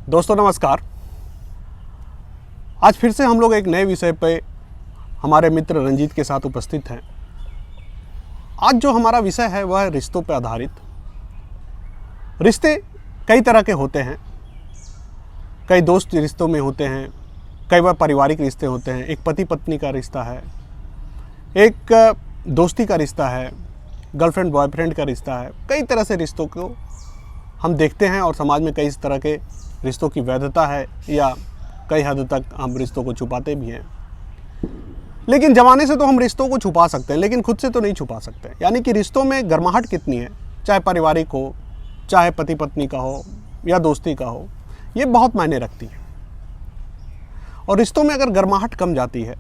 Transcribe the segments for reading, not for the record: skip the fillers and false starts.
दोस्तों नमस्कार। आज फिर से हम लोग एक नए विषय पे हमारे मित्र रंजीत के साथ उपस्थित हैं। आज जो हमारा विषय है वह है रिश्तों पर आधारित। रिश्ते कई तरह के होते हैं। कई दोस्त रिश्तों में होते हैं, कई बार पारिवारिक रिश्ते होते हैं। एक पति पत्नी का रिश्ता है, एक दोस्ती का रिश्ता है, गर्लफ्रेंड बॉयफ्रेंड का रिश्ता है। कई तरह से रिश्तों को हम देखते हैं और समाज में कई तरह के रिश्तों की वैधता है या कई हद तक हम रिश्तों को छुपाते भी हैं। लेकिन ज़माने से तो हम रिश्तों को छुपा सकते हैं, लेकिन खुद से तो नहीं छुपा सकते। यानी कि रिश्तों में गर्माहट कितनी है, चाहे पारिवारिक हो, चाहे पति पत्नी का हो या दोस्ती का हो, ये बहुत मायने रखती है। और रिश्तों में अगर गर्माहट कम जाती है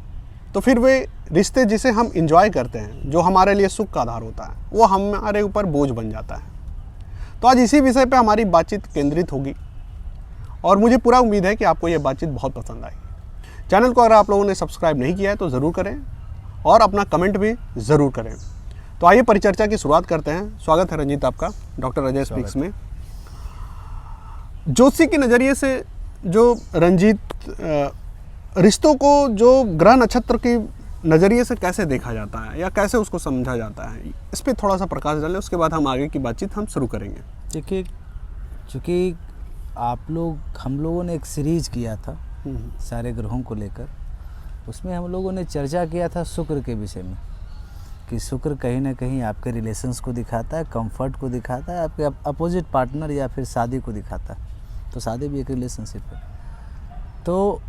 तो फिर वे रिश्ते जिसे हम इंजॉय करते हैं, जो हमारे लिए सुख का आधार होता है, वो हमारे ऊपर बोझ बन जाता है। तो आज इसी विषय पे हमारी बातचीत केंद्रित होगी और मुझे पूरा उम्मीद है कि आपको ये बातचीत बहुत पसंद आएगी। चैनल को अगर आप लोगों ने सब्सक्राइब नहीं किया है तो ज़रूर करें और अपना कमेंट भी ज़रूर करें। तो आइए परिचर्चा की शुरुआत करते हैं। स्वागत है रंजीत आपका डॉक्टर अजय स्पीक्स में। ज्योतिषी के नज़रिए से जो रंजीत रिश्तों को जो ग्रह नक्षत्र के नज़रिए से कैसे देखा जाता है या कैसे उसको समझा जाता है, इस पर थोड़ा सा प्रकाश डालें। उसके बाद हम आगे की बातचीत हम शुरू करेंगे। देखिए, चूँकि हम लोगों ने एक सीरीज किया था सारे ग्रहों को लेकर, उसमें हम लोगों ने चर्चा किया था शुक्र के विषय में कि शुक्र कहीं ना कहीं आपके रिलेशंस को दिखाता है, कंफर्ट को दिखाता है, आपके अपोजिट पार्टनर या फिर शादी को दिखाता है। तो शादी भी एक रिलेशनशिप है। तो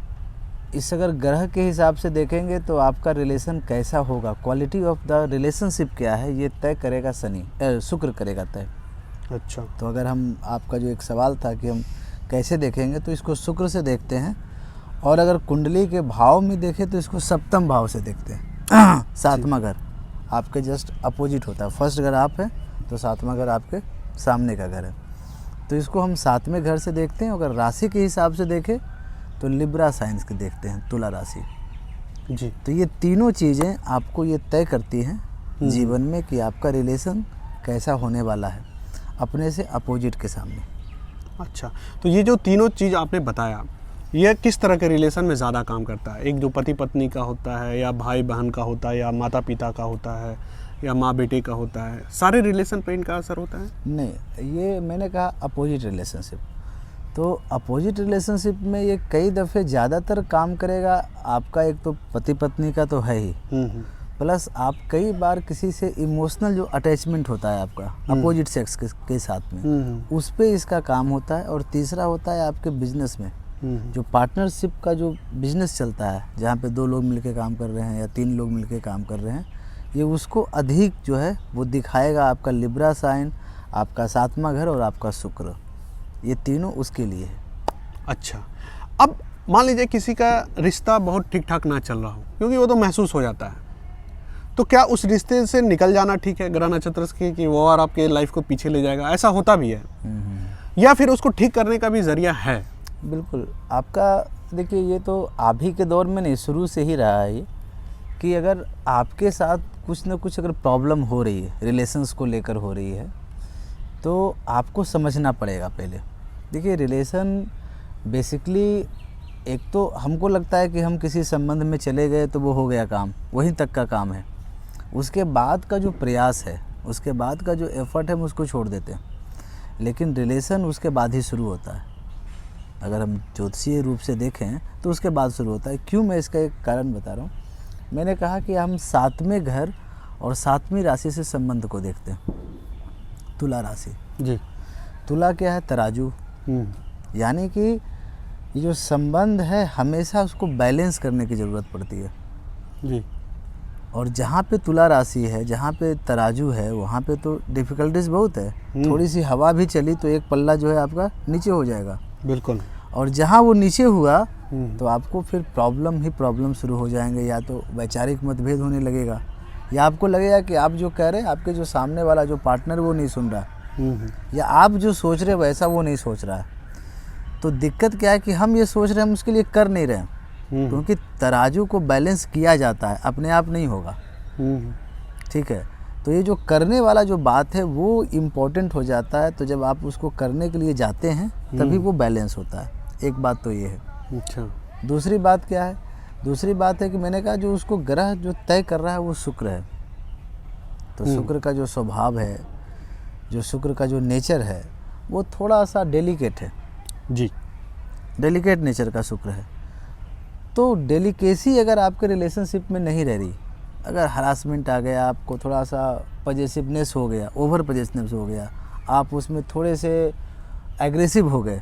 इस अगर ग्रह के हिसाब से देखेंगे तो आपका रिलेशन कैसा होगा, क्वालिटी ऑफ द रिलेशनशिप क्या है, ये तय करेगा शुक्र करेगा तय। अच्छा, तो अगर हम आपका जो एक सवाल था कि हम कैसे देखेंगे, तो इसको शुक्र से देखते हैं। और अगर कुंडली के भाव में देखें तो इसको सप्तम भाव से देखते हैं। सातवां घर आपके जस्ट अपोजिट होता है। फर्स्ट घर आप है तो सातवां घर आपके सामने का घर है। तो इसको हम सातवें घर से देखते हैं। अगर राशि के हिसाब से देखें तो लिब्रा साइंस के देखते हैं, तुला राशि जी। तो ये तीनों चीज़ें आपको ये तय करती हैं जीवन में कि आपका रिलेशन कैसा होने वाला है अपने से अपोजिट के सामने। अच्छा, तो ये जो तीनों चीज़ आपने बताया, ये किस तरह के रिलेशन में ज़्यादा काम करता है? एक जो पति पत्नी का होता है या भाई बहन का होता है या माता पिता का होता है या माँ बेटे का होता है, सारे रिलेशन पे इनका असर होता है? नहीं, ये मैंने कहा अपोजिट रिलेशनशिप। तो अपोजिट रिलेशनशिप में ये कई दफ़े ज़्यादातर काम करेगा। आपका एक तो पति पत्नी का तो है ही, प्लस आप कई बार किसी से इमोशनल जो अटैचमेंट होता है आपका अपोजिट सेक्स के साथ में, उस पे इसका काम होता है। और तीसरा होता है आपके बिजनेस में, जो पार्टनरशिप का जो बिजनेस चलता है, जहाँ पे 2 लोग मिलके काम कर रहे हैं या 3 लोग मिलके काम कर रहे हैं, ये उसको अधिक जो है वो दिखाएगा आपका लिब्रा साइन, आपका सातवां घर और आपका शुक्र। ये तीनों उसके लिए है। अच्छा, अब मान लीजिए किसी का रिश्ता बहुत ठीक ठाक ना चल रहा हो, क्योंकि वो तो महसूस हो जाता है, तो क्या उस रिश्ते से निकल जाना ठीक है ग्रह नक्षत्र के कि वो और आपके लाइफ को पीछे ले जाएगा? ऐसा होता भी है या फिर उसको ठीक करने का भी जरिया है? बिल्कुल। आपका देखिए, ये तो आप ही के दौर में नहीं, शुरू से ही रहा है ये कि अगर आपके साथ कुछ ना कुछ अगर प्रॉब्लम हो रही है, रिलेशंस को लेकर हो रही है, तो आपको समझना पड़ेगा पहले। देखिए, रिलेशन बेसिकली एक तो हमको लगता है कि हम किसी संबंध में चले गए तो वो हो गया काम, वहीं तक का काम है। उसके बाद का जो प्रयास है, उसके बाद का जो एफर्ट है, हम उसको छोड़ देते हैं। लेकिन रिलेशन उसके बाद ही शुरू होता है। अगर हम ज्योतिषीय रूप से देखें तो उसके बाद शुरू होता है। क्यों, मैं इसका एक कारण बता रहा हूँ। मैंने कहा कि हम सातवें घर और सातवीं राशि से संबंध को देखते हैं। तुला राशि जी। तुला क्या है? तराजू। यानी कि ये जो संबंध है, हमेशा उसको बैलेंस करने की ज़रूरत पड़ती है जी। और जहाँ पे तुला राशि है, जहाँ पे तराजू है, वहाँ पे तो डिफ़िकल्टीज बहुत है। थोड़ी सी हवा भी चली तो एक पल्ला जो है आपका नीचे हो जाएगा। बिल्कुल। और जहाँ वो नीचे हुआ तो आपको फिर प्रॉब्लम शुरू हो जाएंगे। या तो वैचारिक मतभेद होने लगेगा, या आपको लगेगा कि आप जो कह रहे हैं, आपके जो सामने वाला जो पार्टनर वो नहीं सुन रहा, या आप जो सोच रहे वैसा वो नहीं सोच रहा है। तो दिक्कत क्या है कि हम ये सोच रहे हैं, हम उसके लिए कर नहीं रहे, क्योंकि तराजू को बैलेंस किया जाता है, अपने आप नहीं होगा। ठीक है, तो ये जो करने वाला जो बात है वो इम्पोर्टेंट हो जाता है। तो जब आप उसको करने के लिए जाते हैं तभी वो बैलेंस होता है। एक बात तो ये है। अच्छा। दूसरी बात क्या है? दूसरी बात है कि मैंने कहा जो उसको ग्रह जो तय कर रहा है वो शुक्र है। तो शुक्र का जो स्वभाव है, जो शुक्र का जो नेचर है, वो थोड़ा सा डेलिकेट है। जी। डेलिकेट नेचर का शुक्र है। तो डेलिकेसी अगर आपके रिलेशनशिप में नहीं रह रही, अगर हरासमेंट आ गया, आपको थोड़ा सा पजेसिवनेस हो गया, ओवर पजेसिवनेस हो गया, आप उसमें थोड़े से एग्रेसिव हो गए,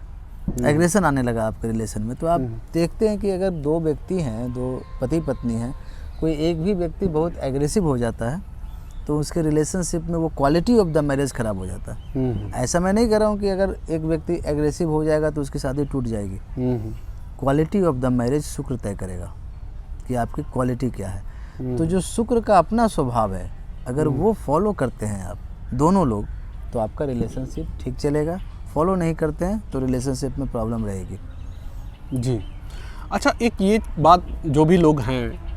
एग्रेशन आने लगा आपके रिलेशन में, तो आप देखते हैं कि अगर दो व्यक्ति हैं, दो पति पत्नी हैं, कोई एक भी व्यक्ति बहुत एग्रेसिव हो जाता है तो उसके रिलेशनशिप में वो क्वालिटी ऑफ द मैरिज ख़राब हो जाता है। ऐसा मैं नहीं कह रहा हूँ कि अगर एक व्यक्ति एग्रेसिव हो जाएगा तो उसकी शादी टूट जाएगी। क्वालिटी ऑफ द मैरिज शुक्र तय करेगा कि आपकी क्वालिटी क्या है। तो जो शुक्र का अपना स्वभाव है, अगर वो फॉलो करते हैं आप दोनों लोग, तो आपका रिलेशनशिप ठीक चलेगा। फॉलो नहीं करते हैं तो रिलेशनशिप में प्रॉब्लम रहेगी। जी। अच्छा, एक ये बात, जो भी लोग हैं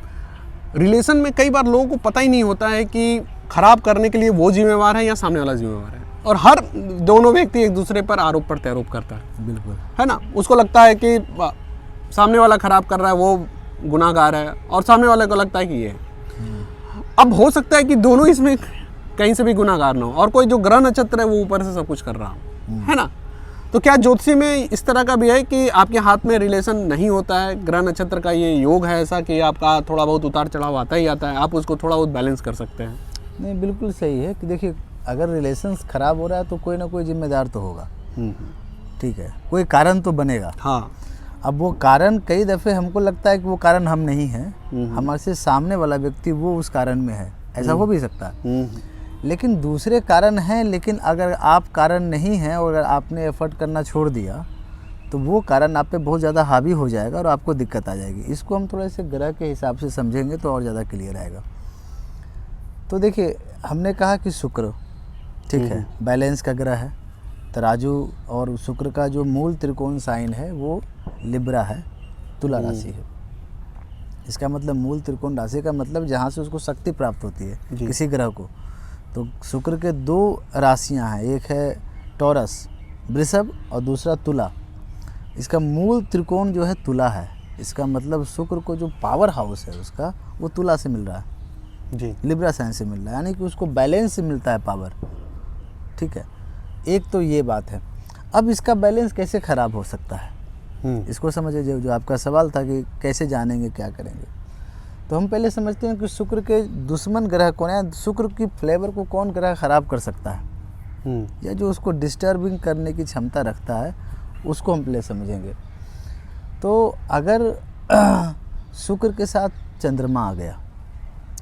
रिलेशन में, कई बार लोगों को पता ही नहीं होता है कि खराब करने के लिए वो जिम्मेवार है या सामने वाला जिम्मेवार है, और हर दोनों व्यक्ति एक दूसरे पर आरोप प्रत्यारोप करता है। बिल्कुल, है ना। उसको लगता है कि सामने वाला खराब कर रहा है, वो गुनाहगार है, और सामने वाले को लगता है कि ये है। अब हो सकता है कि दोनों इसमें कहीं से भी गुनाहगार ना हो, और कोई जो ग्रह नक्षत्र है वो ऊपर से सब कुछ कर रहा हो, है ना। तो क्या ज्योतिषी में इस तरह का भी है कि आपके हाथ में रिलेशन नहीं होता है, ग्रह नक्षत्र का ये योग है ऐसा कि आपका थोड़ा बहुत उतार चढ़ाव आता ही आता है, आप उसको थोड़ा बहुत बैलेंस कर सकते हैं? नहीं, बिल्कुल सही है कि देखिए, अगर रिलेशंस ख़राब हो रहा है तो कोई ना कोई जिम्मेदार तो होगा। ठीक है, कोई कारण तो बनेगा। हाँ। अब वो कारण कई दफ़े हमको लगता है कि वो कारण हम नहीं हैं, हमारे से सामने वाला व्यक्ति वो उस कारण में है, ऐसा हो भी सकता है। लेकिन दूसरे कारण हैं, लेकिन अगर आप कारण नहीं हैं और अगर आपने एफर्ट करना छोड़ दिया तो वो कारण आप पे बहुत ज़्यादा हावी हो जाएगा और आपको दिक्कत आ जाएगी। इसको हम थोड़े से ग्रह के हिसाब से समझेंगे तो और ज़्यादा क्लियर आएगा। तो देखिए, हमने कहा कि शुक्र ठीक है, बैलेंस का ग्रह है। तराजू और शुक्र का जो मूल त्रिकोण साइन है वो लिब्रा है, तुला राशि है। इसका मतलब मूल त्रिकोण राशि का मतलब जहाँ से उसको शक्ति प्राप्त होती है किसी ग्रह को। तो शुक्र के दो राशियां हैं, एक है टॉरस वृषभ और दूसरा तुला। इसका मूल त्रिकोण जो है तुला है। इसका मतलब शुक्र को जो पावर हाउस है उसका वो तुला से मिल रहा है जी, लिब्रा साइन से मिल रहा है, यानी कि उसको बैलेंस से मिलता है पावर। ठीक है, एक तो ये बात है। अब इसका बैलेंस कैसे ख़राब हो सकता है, इसको समझिए। जो आपका सवाल था कि कैसे जानेंगे, क्या करेंगे, तो हम पहले समझते हैं कि शुक्र के दुश्मन ग्रह कौन है, शुक्र की फ्लेवर को कौन ग्रह ख़राब कर सकता है, या जो उसको डिस्टर्बिंग करने की क्षमता रखता है, उसको हम पहले समझेंगे। तो अगर शुक्र के साथ चंद्रमा आ गया,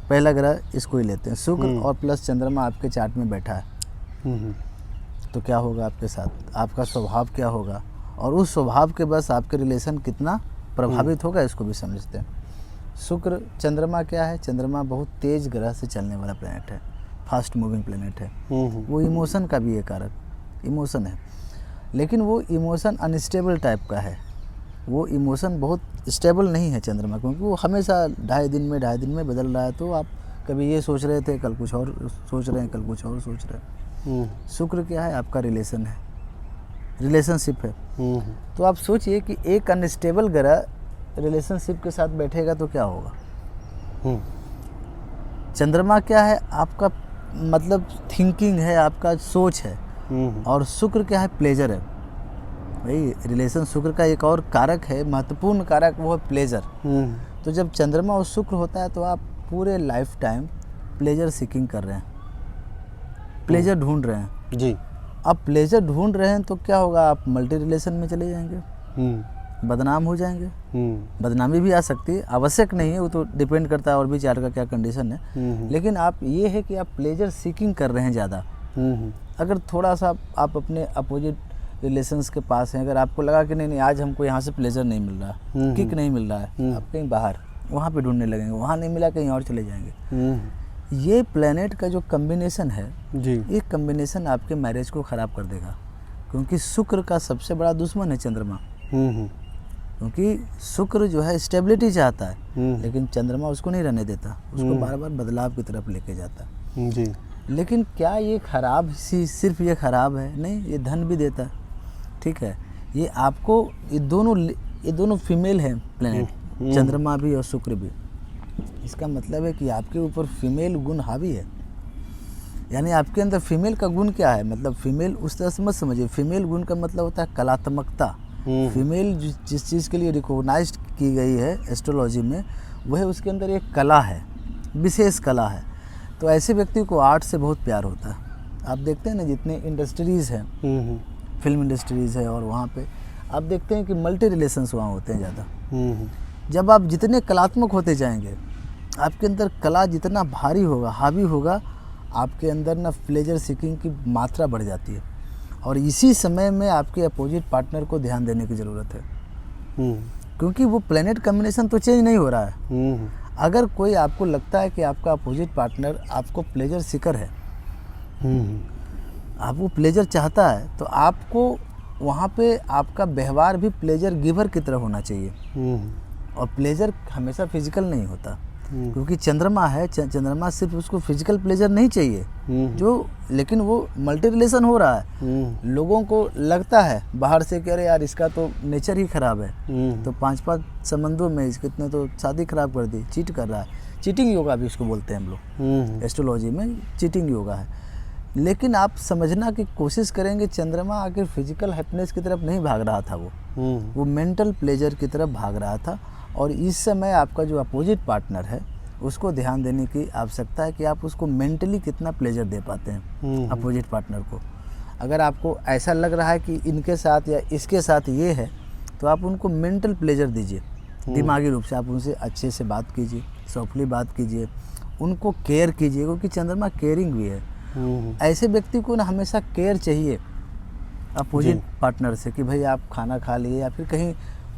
पहला ग्रह इसको ही लेते हैं, शुक्र और प्लस चंद्रमा आपके चार्ट में बैठा है, तो क्या होगा आपके साथ, आपका स्वभाव क्या होगा, और उस स्वभाव के बस आपके रिलेशन कितना प्रभावित होगा, इसको भी समझते हैं। शुक्र चंद्रमा क्या है, चंद्रमा बहुत तेज ग्रह से चलने वाला प्लैनेट है, फास्ट मूविंग प्लैनेट है। वो इमोशन का भी एक कारक, इमोशन है, लेकिन वो इमोशन अनस्टेबल टाइप का है। वो इमोशन बहुत स्टेबल नहीं है चंद्रमा, क्योंकि वो हमेशा ढाई दिन में बदल रहा है। तो आप कभी ये सोच रहे थे, कल कुछ और सोच रहे हैं, कल कुछ और सोच रहे हैं। शुक्र क्या है, आपका रिलेशन है, रिलेशनशिप है। तो आप सोचिए कि एक अनस्टेबल ग्रह रिलेशनशिप के साथ बैठेगा तो क्या होगा। चंद्रमा क्या है, आपका मतलब थिंकिंग है, आपका सोच है, और शुक्र क्या है, प्लेजर है। भाई रिलेशन शुक्र का एक और कारक है, महत्वपूर्ण कारक, वो है प्लेजर। तो जब चंद्रमा और शुक्र होता है तो आप पूरे लाइफ टाइम प्लेजर सीकिंग कर रहे हैं, प्लेजर ढूंढ रहे हैं जी। अब प्लेजर ढूंढ रहे हैं तो क्या होगा, आप मल्टी रिलेशन में चले जाएंगे, बदनाम हो जाएंगे। बदनामी भी आ सकती है, आवश्यक नहीं है, वो तो डिपेंड करता है और भी चार का क्या कंडीशन है। लेकिन आप ये है कि आप प्लेजर सीकिंग कर रहे हैं ज़्यादा। अगर थोड़ा सा आप अपने अपोजिट रिलेशंस के पास हैं, अगर आपको लगा कि नहीं आज हमको यहाँ से प्लेजर नहीं मिल रहा, किक नहीं मिल रहा है, आप कहीं बाहर वहाँ पे ढूंढने लगेंगे, वहाँ नहीं मिला कहीं और चले जाएंगे। ये प्लेनेट का जो कम्बिनेशन है जी, ये कम्बिनेशन आपके मैरिज को ख़राब कर देगा, क्योंकि शुक्र का सबसे बड़ा दुश्मन है चंद्रमा। क्योंकि शुक्र जो है स्टेबिलिटी चाहता है, लेकिन चंद्रमा उसको नहीं रहने देता, उसको बार बार बदलाव की तरफ लेके जाता है जी। लेकिन क्या ये खराब सिर्फ ये खराब है? नहीं, ये धन भी देता है, ठीक है, ये आपको ये दोनों फीमेल हैं प्लेनेट, चंद्रमा भी और शुक्र भी। इसका मतलब है कि आपके ऊपर फीमेल गुण हावी है, यानी आपके अंदर फीमेल का गुण क्या है, मतलब फीमेल उस तरह से मत समझिए। फीमेल गुण का मतलब होता है कलात्मकता। फीमेल जिस चीज़ के लिए रिकॉग्नाइज्ड की गई है एस्ट्रोलॉजी में, वह उसके अंदर एक कला है, विशेष कला है। तो ऐसे व्यक्ति को आर्ट से बहुत प्यार होता है। आप देखते हैं ना, जितने इंडस्ट्रीज़ हैं, फिल्म इंडस्ट्रीज़ है, और वहाँ पे आप देखते हैं कि मल्टी रिलेशंस वहाँ होते हैं ज़्यादा। जब आप जितने कलात्मक होते जाएंगे, आपके अंदर कला जितना भारी होगा, हावी होगा, आपके अंदर ना प्लेजर सीकिंग की मात्रा बढ़ जाती है। और इसी समय में आपके अपोजिट पार्टनर को ध्यान देने की ज़रूरत है, क्योंकि वो प्लेनेट कॉम्बिनेशन तो चेंज नहीं हो रहा है। अगर कोई आपको लगता है कि आपका अपोजिट पार्टनर आपको प्लेजर सीकर है, आप वो प्लेजर चाहता है, तो आपको वहाँ पे आपका व्यवहार भी प्लेजर गिवर की तरह होना चाहिए। और प्लेजर हमेशा फिजिकल नहीं होता, क्योंकि चंद्रमा है, चंद्रमा सिर्फ उसको फिजिकल प्लेजर नहीं चाहिए जो, लेकिन वो मल्टी रिलेशन हो रहा है। लोगों को लगता है बाहर से कि अरे यार इसका तो नेचर ही खराब है, तो 5-5 संबंधों में कितने तो शादी खराब कर दी, चीट कर रहा है। चीटिंग योगा भी इसको बोलते हैं हम लोग, एस्ट्रोलॉजी में चीटिंग योगा है। लेकिन आप समझना की कोशिश करेंगे, चंद्रमा आखिर फिजिकल हैप्पीनेस की तरफ नहीं भाग रहा था, वो मेंटल प्लेजर की तरफ भाग रहा था। और इस समय आपका जो अपोजिट पार्टनर है, उसको ध्यान देने की आवश्यकता है कि आप उसको मेंटली कितना प्लेजर दे पाते हैं अपोजिट पार्टनर को। अगर आपको ऐसा लग रहा है कि इनके साथ या इसके साथ ये है, तो आप उनको मेंटल प्लेजर दीजिए, दिमागी रूप से आप उनसे अच्छे से बात कीजिए, सॉफ्टली बात कीजिए, उनको केयर कीजिए, क्योंकि चंद्रमा केयरिंग भी है। ऐसे व्यक्ति को ना हमेशा केयर चाहिए अपोजिट पार्टनर से, कि भाई आप खाना खा लिए या फिर कहीं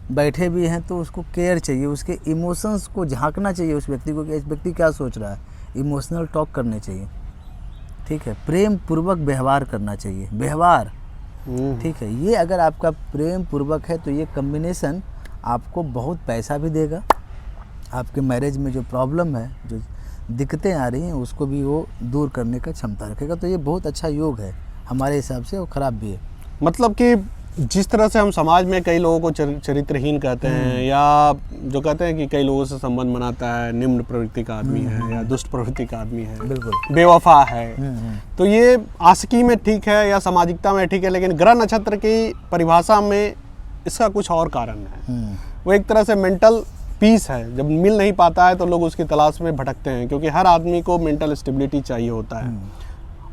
बैठे भी हैं तो उसको केयर चाहिए, उसके इमोशंस को झांकना चाहिए उस व्यक्ति को कि इस व्यक्ति क्या सोच रहा है। इमोशनल टॉक करने चाहिए, ठीक है, प्रेम पूर्वक व्यवहार करना चाहिए, व्यवहार, ठीक है। ये अगर आपका प्रेम पूर्वक है तो ये कम्बिनेशन आपको बहुत पैसा भी देगा, आपके मैरिज में जो प्रॉब्लम है, जो दिक्कतें आ रही हैं, उसको भी वो दूर करने का क्षमता रखेगा। तो ये बहुत अच्छा योग है हमारे हिसाब से, और ख़राब भी है। मतलब कि जिस तरह से हम समाज में कई लोगों को चरित्रहीन कहते हैं, या जो कहते हैं कि कई लोगों से संबंध बनाता है, निम्न प्रवृत्ति का आदमी है या दुष्ट प्रवृत्ति का आदमी है, बिल्कुल बेवफा है, तो ये आशिकी में ठीक है या सामाजिकता में ठीक है, लेकिन ग्रह नक्षत्र की परिभाषा में इसका कुछ और कारण है। वो एक तरह से मेंटल पीस है। जब मिल नहीं पाता है तो लोग उसकी तलाश में भटकते हैं, क्योंकि हर आदमी को मेंटल स्टेबिलिटी चाहिए होता है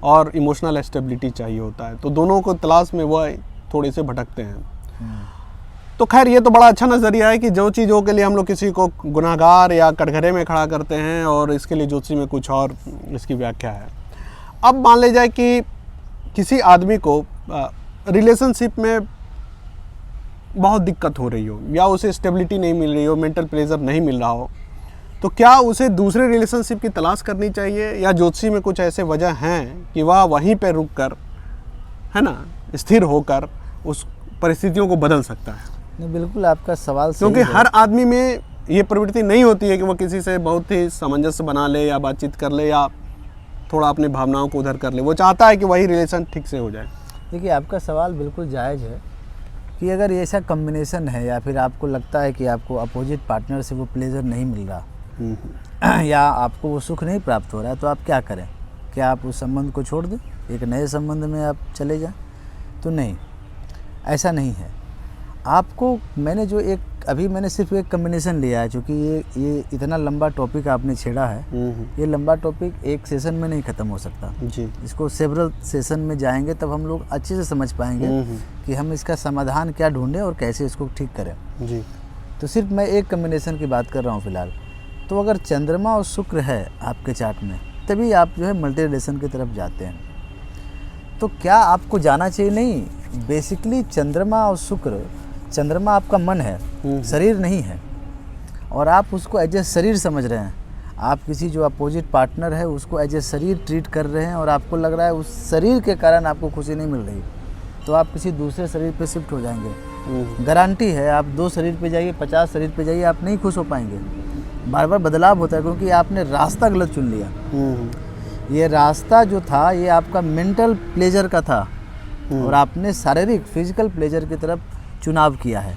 और इमोशनल स्टेबिलिटी चाहिए होता है, तो दोनों को तलाश में वो थोड़े से भटकते हैं। तो खैर, ये तो बड़ा अच्छा नज़रिया है कि जो चीज़ों के लिए हम लोग किसी को गुनाहगार या कटघरे में खड़ा करते हैं, और इसके लिए ज्योतिषी में कुछ और इसकी व्याख्या है। अब मान ले जाए कि किसी आदमी को रिलेशनशिप में बहुत दिक्कत हो रही हो, या उसे स्टेबिलिटी नहीं मिल रही हो, मेंटल प्लेजर नहीं मिल रहा हो, तो क्या उसे दूसरे रिलेशनशिप की तलाश करनी चाहिए, या ज्योतिषी में कुछ ऐसे वजह हैं कि वह वहीं पे रुक कर, है ना, स्थिर होकर उस परिस्थितियों को बदल सकता है? नहीं, बिल्कुल आपका सवाल सही क्योंकि है। हर आदमी में ये प्रवृत्ति नहीं होती है कि वो किसी से बहुत ही सामंजस्य बना ले या बातचीत कर ले या थोड़ा अपनी भावनाओं को उधर कर ले। वो चाहता है कि वही रिलेशन ठीक से हो जाए। देखिए, आपका सवाल बिल्कुल जायज़ है कि अगर ऐसा कॉम्बिनेशन है, या फिर आपको लगता है कि आपको अपोजिट पार्टनर से वो प्लेजर नहीं मिल रहा या आपको वो सुख नहीं प्राप्त हो रहा है, तो आप क्या करें? क्या आप उस संबंध को छोड़ दें, एक नए संबंध में आप चले जाएं? तो नहीं, ऐसा नहीं है। आपको मैंने सिर्फ एक कॉम्बिनेशन लिया है, क्योंकि ये इतना लंबा टॉपिक आपने छेड़ा है। ये लंबा टॉपिक एक सेशन में नहीं ख़त्म हो सकता जी। इसको सेवरल सेशन में जाएंगे, तब हम लोग अच्छे से समझ पाएंगे कि हम इसका समाधान क्या ढूंढें और कैसे इसको ठीक करें जी। तो सिर्फ मैं एक कॉम्बिनेशन की बात कर रहा हूँ फ़िलहाल। तो अगर चंद्रमा और शुक्र है आपके चार्ट में, तभी आप जो है मल्टी रिलेशन की तरफ जाते हैं। तो क्या आपको जाना चाहिए? नहीं, बेसिकली चंद्रमा और शुक्र, चंद्रमा आपका मन है, शरीर नहीं है, और आप उसको एज ए शरीर समझ रहे हैं। आप किसी जो अपोजिट पार्टनर है उसको एज ए शरीर ट्रीट कर रहे हैं, और आपको लग रहा है उस शरीर के कारण आपको खुशी नहीं मिल रही, तो आप किसी दूसरे शरीर पे शिफ्ट हो जाएंगे। गारंटी है, आप 2 शरीर पे जाइए, 50 शरीर पे जाइए, आप नहीं खुश हो पाएंगे। बार बार बदलाव होता है, क्योंकि आपने रास्ता गलत चुन लिया। ये रास्ता जो था ये आपका मेंटल प्लेजर का था, और आपने शारीरिक फिजिकल प्लेजर की तरफ चुनाव किया है।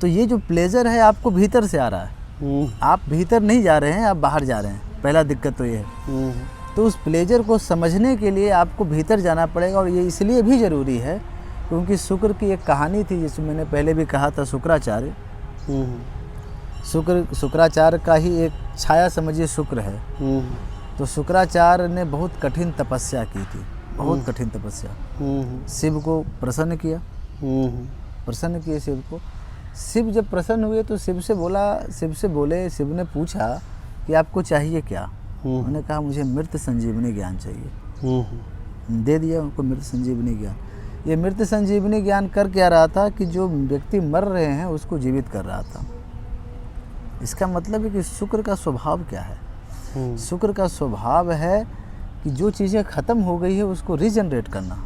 तो ये जो प्लेजर है आपको भीतर से आ रहा है, आप भीतर नहीं जा रहे हैं, आप बाहर जा रहे हैं। पहला दिक्कत तो ये है। तो उस प्लेजर को समझने के लिए आपको भीतर जाना पड़ेगा, और ये इसलिए भी ज़रूरी है क्योंकि शुक्र की एक कहानी थी, जिसमें मैंने पहले भी कहा था, शुक्राचार्य। शुक्राचार्य का ही एक छाया समझिए शुक्र है। तो शुक्राचार्य ने बहुत कठिन तपस्या की थी, बहुत कठिन तपस्या। शिव को प्रसन्न किया, प्रसन्न किए शिव को। शिव जब प्रसन्न हुए तो शिव से ने पूछा कि आपको चाहिए क्या? उन्होंने कहा मुझे मृत संजीवनी ज्ञान चाहिए। दे दिया उनको मृत संजीवनी ज्ञान। ये मृत संजीवनी ज्ञान कर क्या रहा था कि जो व्यक्ति मर रहे हैं उसको जीवित कर रहा था। इसका मतलब है कि शुक्र का स्वभाव क्या है? शुक्र का स्वभाव है कि जो चीज़ें ख़त्म हो गई है उसको रीजनरेट करना,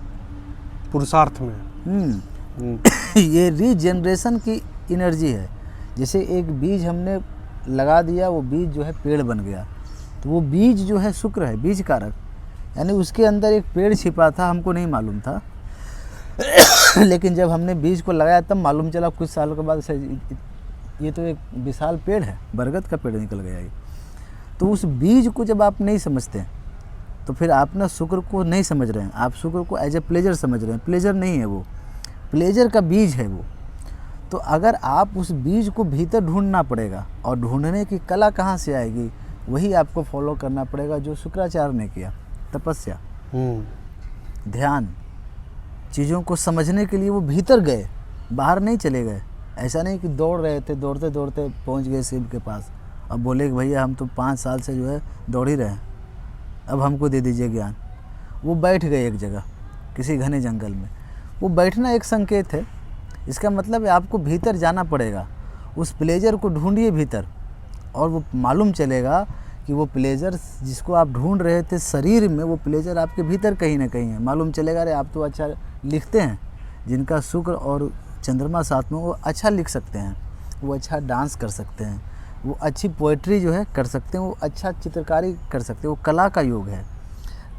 पुरुषार्थ में। ये रीजनरेशन की एनर्जी है। जैसे एक बीज हमने लगा दिया, वो बीज जो है पेड़ बन गया, तो वो बीज जो है शुक्र है, बीज कारक। यानी उसके अंदर एक पेड़ छिपा था, हमको नहीं मालूम था लेकिन जब हमने बीज को लगाया तब मालूम चला कुछ सालों के बाद, ये तो एक विशाल पेड़ है, बरगद का पेड़ निकल गया ये। तो उस बीज को जब आप नहीं समझते तो फिर आप ना शुक्र को नहीं समझ रहे हैं, आप शुक्र को एज ए प्लेजर समझ रहे हैं। प्लेजर नहीं है वो, प्लेजर का बीज है वो। तो अगर आप उस बीज को भीतर ढूंढना पड़ेगा, और ढूंढने की कला कहाँ से आएगी? वही आपको फॉलो करना पड़ेगा जो शुक्राचार्य ने किया, तपस्या, ध्यान। चीज़ों को समझने के लिए वो भीतर गए, बाहर नहीं चले गए। ऐसा नहीं कि दौड़ रहे थे, दौड़ते दौड़ते पहुंच गए शिव के पास, अब बोले कि भैया हम तो 5 साल से जो है दौड़ ही रहे हैं, अब हमको दे दीजिए ज्ञान। वो बैठ गए एक जगह किसी घने जंगल में। वो बैठना एक संकेत है। इसका मतलब है आपको भीतर जाना पड़ेगा, उस प्लेजर को ढूंढिए भीतर, और वो मालूम चलेगा कि वो प्लेजर जिसको आप ढूंढ रहे थे शरीर में, वो प्लेजर आपके भीतर कहीं ना कहीं है। मालूम चलेगा, अरे आप तो अच्छा लिखते हैं, जिनका शुक्र और चंद्रमा साथ में, वो अच्छा लिख सकते हैं, वो अच्छा डांस कर सकते हैं, वो अच्छी पोइट्री जो है कर सकते हैं, वो अच्छा चित्रकारी कर सकते हैं, वो कला का योग है।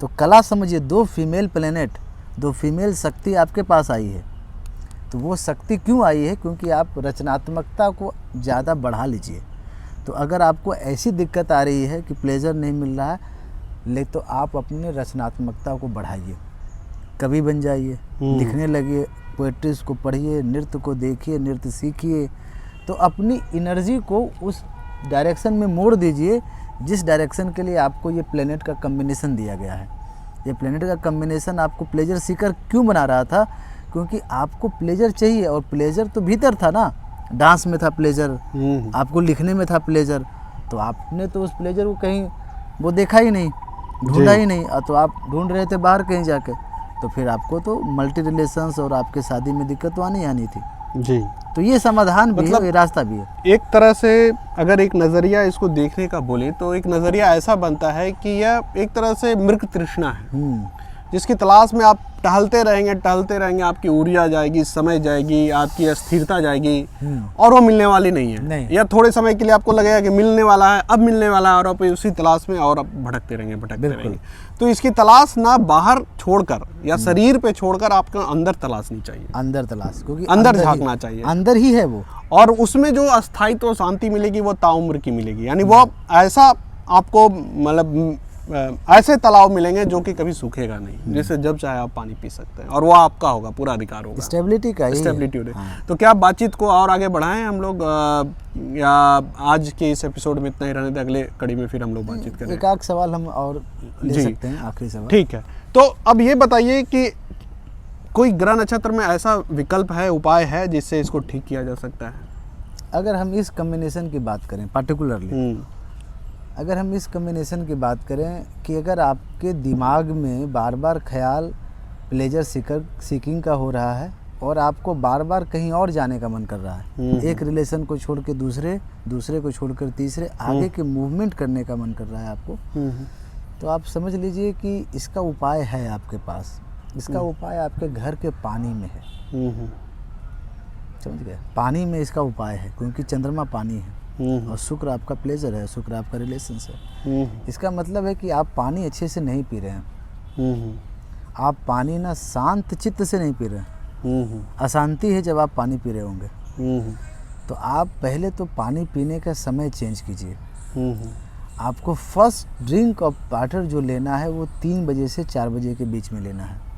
तो कला समझिए, 2 फीमेल प्लेनेट, 2 फीमेल शक्ति आपके पास आई है। तो वो शक्ति क्यों आई है? क्योंकि आप रचनात्मकता को ज़्यादा बढ़ा लीजिए। तो अगर आपको ऐसी दिक्कत आ रही है कि प्लेजर नहीं मिल रहा है, तो आप अपने रचनात्मकता को बढ़ाइए, कवि बन जाइए, लिखने लगिए, पोएट्रीज को पढ़िए, नृत्य को देखिए, नृत्य सीखिए। तो अपनी एनर्जी को उस डायरेक्शन में मोड़ दीजिए जिस डायरेक्शन के लिए आपको ये प्लेनेट का कम्बिनेशन दिया गया है। ये प्लेनेट का कम्बिनेशन आपको प्लेजर सीकर क्यों बना रहा था? क्योंकि आपको प्लेजर चाहिए, और प्लेजर तो भीतर था ना, डांस में था प्लेजर, आपको लिखने में था प्लेजर। तो आपने तो उस प्लेजर को कहीं वो देखा ही नहीं, ढूंढा ही नहीं, तो आप ढूंढ रहे थे बाहर कहीं जाके। तो फिर आपको तो मल्टी रिलेशंस और आपके शादी में दिक्कत तो आनी आनी थी जी। तो ये समाधान भी है, ये रास्ता भी है। एक तरह से अगर एक नज़रिया इसको देखने का बोले तो एक नज़रिया ऐसा बनता है कि यह एक तरह से मृग तृष्णा है, जिसकी तलाश में आप टहलते रहेंगे, आपकी ऊर्जा जाएगी, समय जाएगी, आपकी अस्थिरता जाएगी, और वो मिलने वाली नहीं है। या थोड़े समय के लिए आपको लगेगा कि मिलने वाला है, अब मिलने वाला है, और आप उसी तलाश में और आप भटकते रहेंगे। तो इसकी तलाश ना बाहर छोड़कर या शरीर पे छोड़कर आपको अंदर तलाशनी चाहिए, अंदर तलाश, क्योंकि अंदर झांकना चाहिए, अंदर ही है वो। और उसमें जो अस्थायित्व और शांति मिलेगी वो ताउम्र की मिलेगी। यानी वो ऐसा आपको मतलब ऐसे तालाब मिलेंगे जो कि कभी सूखेगा नहीं, जिससे जब चाहे आप पानी पी सकते हैं, और वो आपका होगा, पूरा अधिकार होगा, स्टेबिलिटी का, स्टेबिलिटी होगी। तो क्या आप बातचीत को और आगे बढ़ाएं हम लोग, या आज के इस एपिसोड में इतना ही रहने दें, अगले कड़ी में फिर हम लोग बातचीत करें? एक आध सवाल हम और ले सकते हैं, आखिरी सवाल। ठीक है, तो अब ये बताइए कि कोई ग्रह नक्षत्र में ऐसा विकल्प है, उपाय है जिससे इसको ठीक किया जा सकता है? अगर हम इस कम्बिनेशन की बात करें पार्टिकुलरली, अगर हम इस कम्बिनेशन की बात करें कि अगर आपके दिमाग में बार बार ख्याल प्लेजर सीकिंग का हो रहा है, और आपको बार बार कहीं और जाने का मन कर रहा है, एक रिलेशन को छोड़ के दूसरे को छोड़कर तीसरे, आगे के मूवमेंट करने का मन कर रहा है आपको, तो आप समझ लीजिए कि इसका उपाय है आपके पास। इसका उपाय आपके घर के पानी में है, समझ गए? पानी में इसका उपाय है, क्योंकि चंद्रमा पानी है और शुक्र आपका प्लेजर है, शुक्र आपका रिलेशंस है। इसका मतलब है कि आप पानी अच्छे से नहीं पी रहे हैं, आप पानी ना शांत चित्त से नहीं पी रहे हैं, अशांति है जब आप पानी पी रहे होंगे। हम्म, तो आप पहले तो पानी पीने का समय चेंज कीजिए। आपको फर्स्ट ड्रिंक ऑफ वाटर जो लेना है वो 3 बजे से 4 बजे के बीच में लेना है।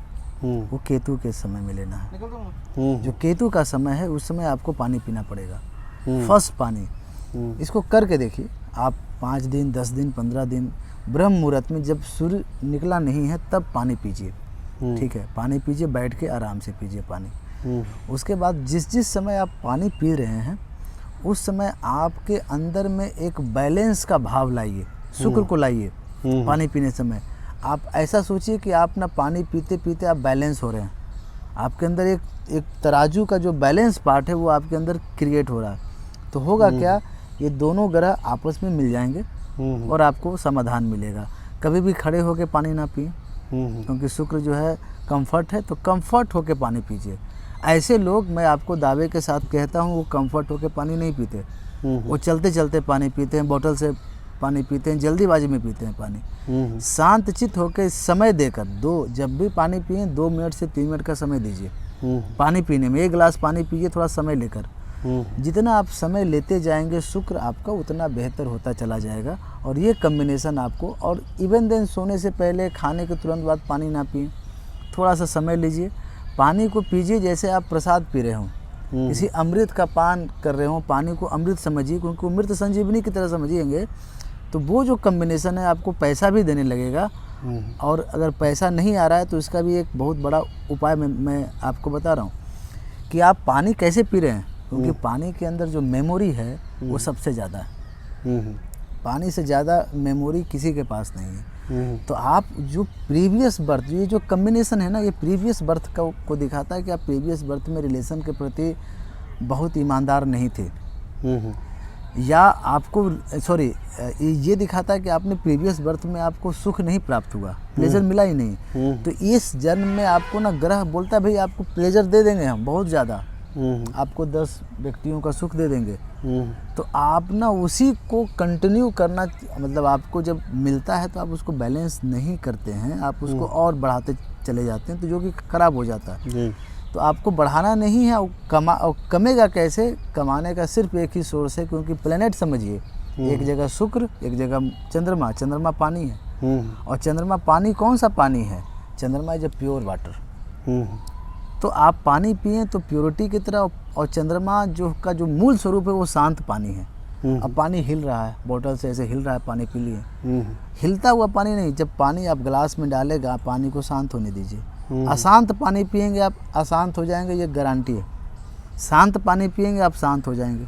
वो केतु के समय में लेना है। जो केतु का समय है उस समय आपको पानी पीना पड़ेगा, फर्स्ट पानी। इसको करके देखिए आप 5 दिन, 10 दिन, 15 दिन ब्रह्म मुहूर्त में जब सूर्य निकला नहीं है तब पानी पीजिए। ठीक है, पानी पीजिए, बैठ के आराम से पीजिए पानी। उसके बाद जिस समय आप पानी पी रहे हैं उस समय आपके अंदर में एक बैलेंस का भाव लाइए, शुक्र को लाइए। पानी पीने समय आप ऐसा सोचिए कि आप ना पानी पीते पीते आप बैलेंस हो रहे हैं। आपके अंदर एक तराजू का जो बैलेंस पार्ट है वो आपके अंदर क्रिएट हो रहा है। तो होगा क्या, ये दोनों ग्रह आपस में मिल जाएंगे और आपको समाधान मिलेगा। कभी भी खड़े होकर पानी ना पिए, क्योंकि शुक्र जो है कंफर्ट है, तो कंफर्ट होकर पानी पीजिए। ऐसे लोग मैं आपको दावे के साथ कहता हूँ वो कंफर्ट होकर पानी नहीं पीते। वो चलते चलते पानी पीते हैं, बोतल से पानी पीते हैं, जल्दीबाजी में पीते हैं पानी। शांत चित्त होकर समय देकर जब भी पानी पिए 2 मिनट से 3 मिनट का समय दीजिए पानी पीने में। 1 गिलास पानी पीजिए थोड़ा समय लेकर। जितना आप समय लेते जाएंगे शुक्र आपका उतना बेहतर होता चला जाएगा। और ये कम्बिनेशन आपको, और इवन देन सोने से पहले, खाने के तुरंत बाद पानी ना पिए, थोड़ा सा समय लीजिए, पानी को पीजिए जैसे आप प्रसाद पी रहे हों, किसी अमृत का पान कर रहे हों। पानी को अमृत समझिए, क्योंकि अमृत संजीवनी की तरह समझिएंगे तो वो जो कम्बिनेशन है आपको पैसा भी देने लगेगा। और अगर पैसा नहीं आ रहा है तो इसका भी एक बहुत बड़ा उपाय मैं आपको बता रहा हूँ कि आप पानी कैसे पी रहे हैं, क्योंकि पानी के अंदर जो मेमोरी है वो सबसे ज़्यादा है। पानी से ज़्यादा मेमोरी किसी के पास नहीं है। तो आप जो प्रीवियस बर्थ, ये जो कम्बिनेशन है ना, ये प्रीवियस बर्थ को दिखाता है कि आप प्रीवियस बर्थ में रिलेशन के प्रति बहुत ईमानदार नहीं थे, या आपको ये दिखाता है कि आपने प्रीवियस बर्थ में आपको सुख नहीं प्राप्त हुआ, प्लेजर मिला ही नहीं। तो इस जन्म में आपको ना ग्रह बोलता है भाई आपको प्लेजर दे देंगे हम बहुत ज़्यादा, आपको 10 व्यक्तियों का सुख दे देंगे। तो आप ना उसी को कंटिन्यू करना, मतलब आपको जब मिलता है तो आप उसको बैलेंस नहीं करते हैं, आप उसको और बढ़ाते चले जाते हैं, तो जो कि खराब हो जाता है। तो आपको बढ़ाना नहीं है। और कमेगा कैसे, कमाने का सिर्फ एक ही सोर्स है, क्योंकि प्लेनेट समझिए, एक जगह शुक्र, एक जगह चंद्रमा। चंद्रमा पानी है, और चंद्रमा पानी कौन सा पानी है, चंद्रमा इज अ प्योर वाटर। तो आप पानी पिए तो प्योरिटी की तरह, और चंद्रमा जो मूल स्वरूप है वो शांत पानी है। अब पानी हिल रहा है, बोतल से ऐसे हिल रहा है, पानी पी लिए। हिलता हुआ पानी नहीं, जब पानी आप गिलास में डालेगा पानी को शांत होने दीजिए। अशांत पानी पिएंगे आप अशांत हो जाएंगे, ये गारंटी है। शांत पानी पिएंगे आप शांत हो जाएंगे,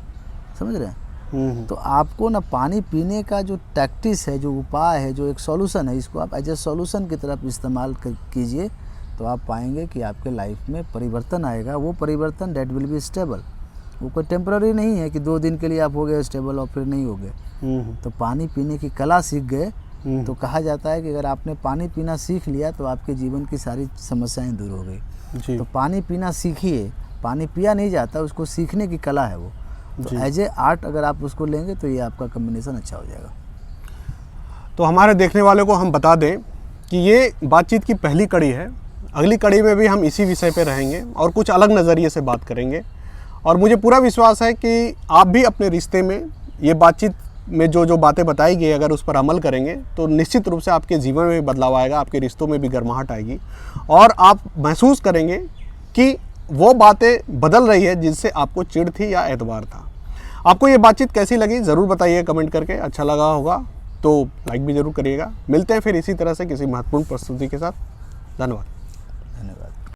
समझ रहे हैं। तो आपको ना पानी पीने का जो टैक्टिस है, जो उपाय है, जो एक सॉल्यूशन है, इसको आप एज ए सॉल्यूशन की तरफ इस्तेमाल कीजिए, तो आप पाएंगे कि आपके लाइफ में परिवर्तन आएगा। वो परिवर्तन डेट विल बी स्टेबल, वो कोई टेम्पररी नहीं है कि 2 दिन के लिए आप हो गए स्टेबल और फिर नहीं हो गए। तो पानी पीने की कला सीख गए तो कहा जाता है कि अगर आपने पानी पीना सीख लिया तो आपके जीवन की सारी समस्याएं दूर हो गई। तो पानी पीना सीखिए, पानी पिया नहीं जाता, उसको सीखने की कला है वो। तो एज ए आर्ट अगर आप उसको लेंगे तो ये आपका कम्बिनेशन अच्छा हो जाएगा। तो हमारे देखने वालों को हम बता दें कि ये बातचीत की पहली कड़ी है। अगली कड़ी में भी हम इसी विषय पे रहेंगे और कुछ अलग नज़रिए से बात करेंगे। और मुझे पूरा विश्वास है कि आप भी अपने रिश्ते में ये बातचीत में जो बातें बताई गई, अगर उस पर अमल करेंगे तो निश्चित रूप से आपके जीवन में भी बदलाव आएगा, आपके रिश्तों में भी गर्माहट आएगी, और आप महसूस करेंगे कि वो बातें बदल रही है जिनसे आपको चिढ़ थी या एतबार था। आपको ये बातचीत कैसी लगी ज़रूर बताइए कमेंट करके। अच्छा लगा होगा तो लाइक भी ज़रूर करिएगा। मिलते हैं फिर इसी तरह से किसी महत्वपूर्ण प्रस्तुति के साथ। धन्यवाद।